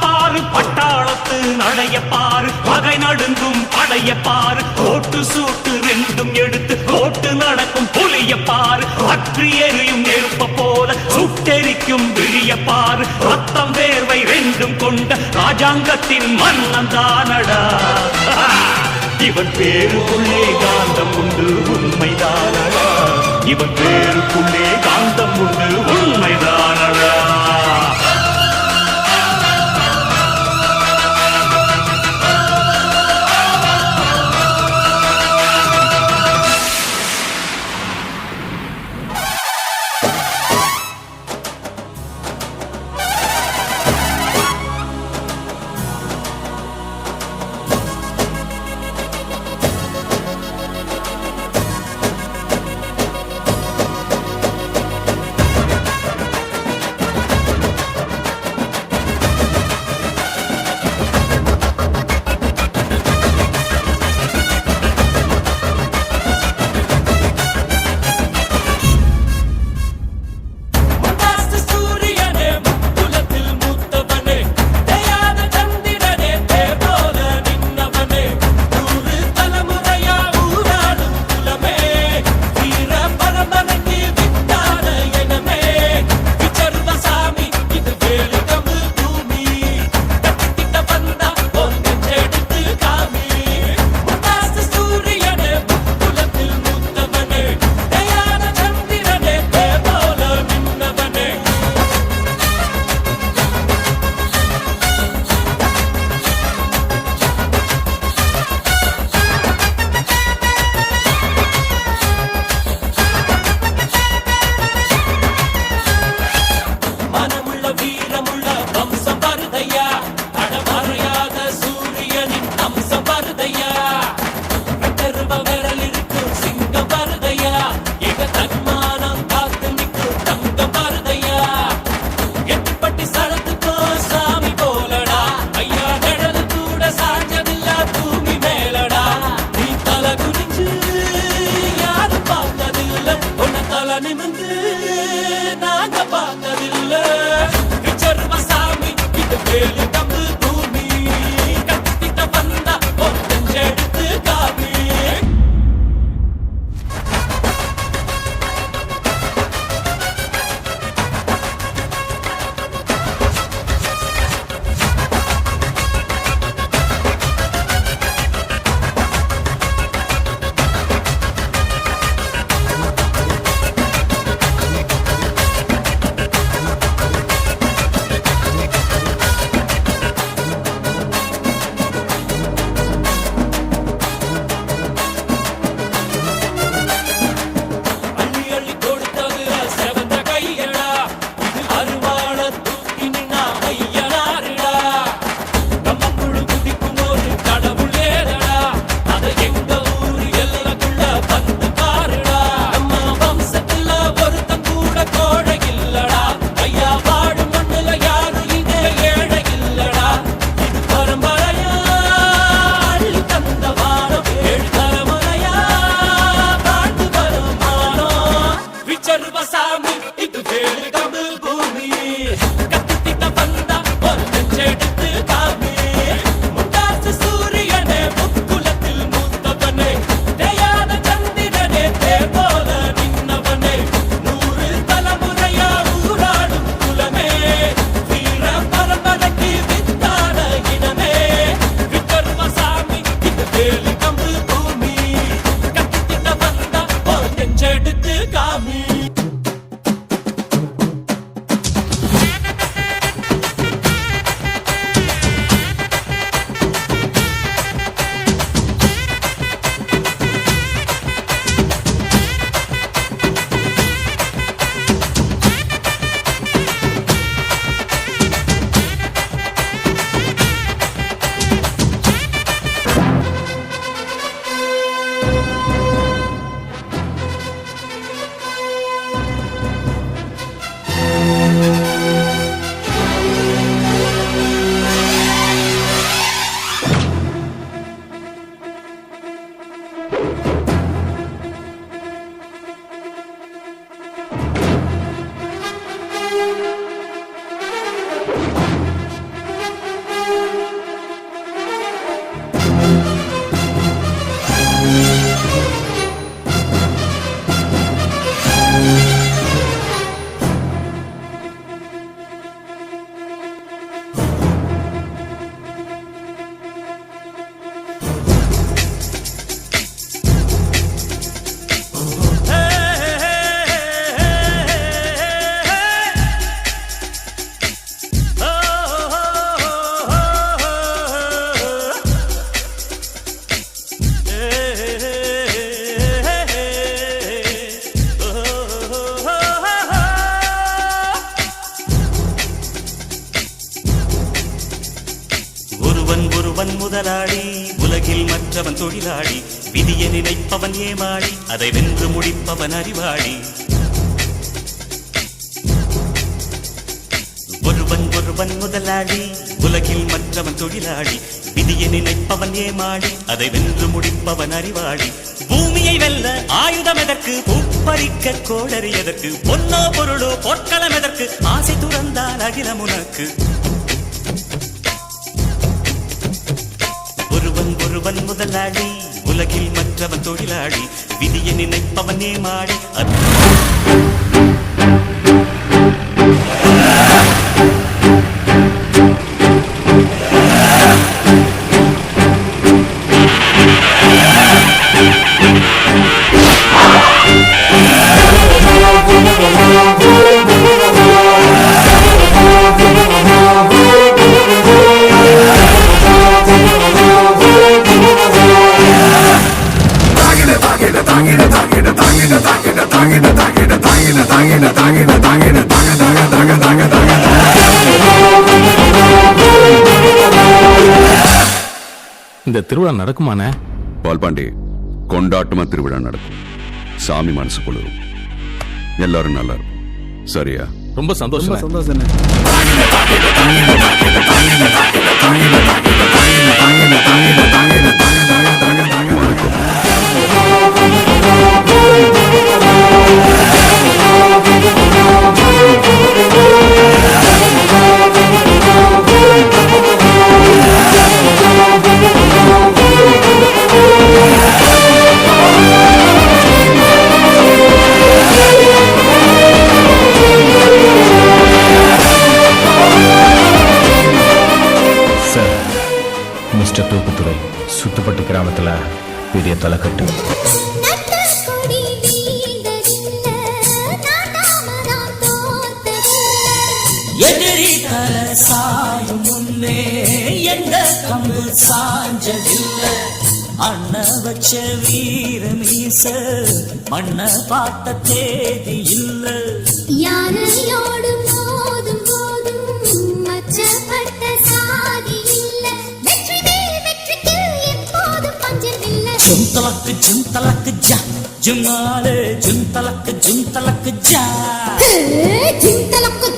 பாரு பட்டாளத்து நடைய பாரு பகை நடுங்கும் படைய பாரு கோட்டு சூட்டு ரெண்டும் எடுத்து கோட்டு நடக்கும் புலிய பாரு அற்றி எரியும் நெருப்ப போல சுட்டெரிக்கும் விழிய பாரு ரத்தம் வேர்வை ரெண்டும் கொண்ட ராஜாங்கத்தின் மன்னன் தானடா இவன் பேருக்குள்ளே காந்தம் உண்டு உண்மைதானடா இவன் பேருக்குள்ளே காந்தம் உண்டு உண்மைதானடா ஒருவன் முதலாளி உலகில் மற்றவன் தொழிலாளி விதியை நினைப்பவன் ஏமாளி அதை வென்று முடிப்பவன் அறிவாளி ஒருவன் முதலாளி உலகில் மற்றவன் தொழிலாளி விதியை நினைப்பவன் ஏமாளி அதை வென்று முடிப்பவன் அறிவாளி பூமியை வெல்ல ஆயுதம் எதற்கு பூப்பறிக்க கோடரி எதற்கு பொன்னோ பொருளோ பொற்களம் எதற்கு ஆசை துறந்தால் அகிலம் உனக்கு ஒருவன் முதலாளி உலகில் மற்றவன் தொழிலாளி விதியை நினைப்பவன் ஏமாளி இந்த திருவிழா நடக்குமானே? பால்பாண்டி, கொண்டாட்டமா திருவிழா நடக்கும். சாமி மனசு குளிரும். எல்லாரும் நல்லா இருக்கும். சரியா? ரொம்ப சந்தோஷம். மிஸ்டர் தூக்குத்துறை, சுத்துப்பட்டு கிராமத்துல பெரிய தலைக்கட்டு. எதிரி தல சாயும் முன்னே எந்த கம்பு சாஞ்சதில்லை அண்ண வச்ச வீர மீச மண்ண பார்த்த தேதி இல்ல யானையோடு மோதும் போதும் மச்சப்பட்ட சாதி இல்ல வெற்றி மேல் வெற்றிக்கு எப்போதும் பஞ்சம் இல்ல ஜும்தலக்கு ஜா ஜும்மாலே ஜும்தலக்கு ஜா ஜிந்தலக்கு